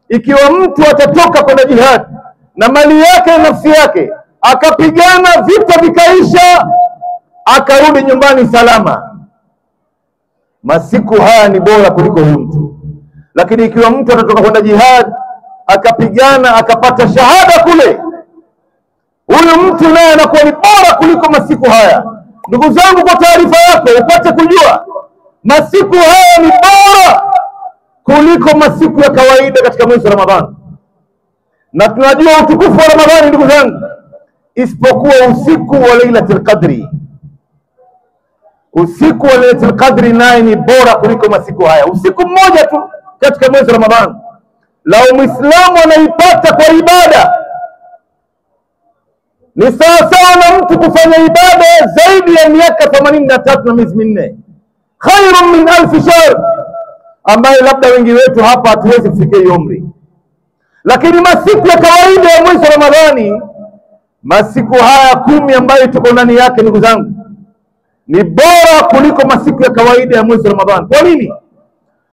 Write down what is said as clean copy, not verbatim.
ikiwa mtu atatoka kwenda jihad na mali yake na nafsi yake, akapigana vita vikaisha, akarudi nyumbani salama, masiku haya ni bora kuliko huyu mtu. Lakini ikiwa mtu atatoka kwenda jihad, akapigana, akapata shahada kule, huyu mtu naye anakuwa ni bora kuliko masiku haya. Ndugu zangu, kwa taarifa yako upate kujua, masiku haya ni bora kuliko masiku ya kawaida katika mwezi wa Ramadhani. Na tunajua utukufu wa Ramadhani ndugu zangu, isipokuwa usiku wa Lailatul Qadri. Usiku wa Lailatul Qadri naye ni bora kuliko masiku haya. Usiku mmoja tu katika mwezi wa Ramadhani, lao Muislamu anaipata kwa ibada, ni sawasawa na mtu kufanya ibada zaidi ya miaka 83 na miezi minne, khairun min 1000 shahr, ambayo labda wengi wetu hapa hatuwezi kufikia hiyo umri. Lakini masiku ya kawaida ya mwezi wa Ramadhani, masiku haya 10 ambayo tuko ndani yake ndugu zangu, ni bora kuliko masiku ya kawaida ya mwezi wa Ramadhani. Kwa nini?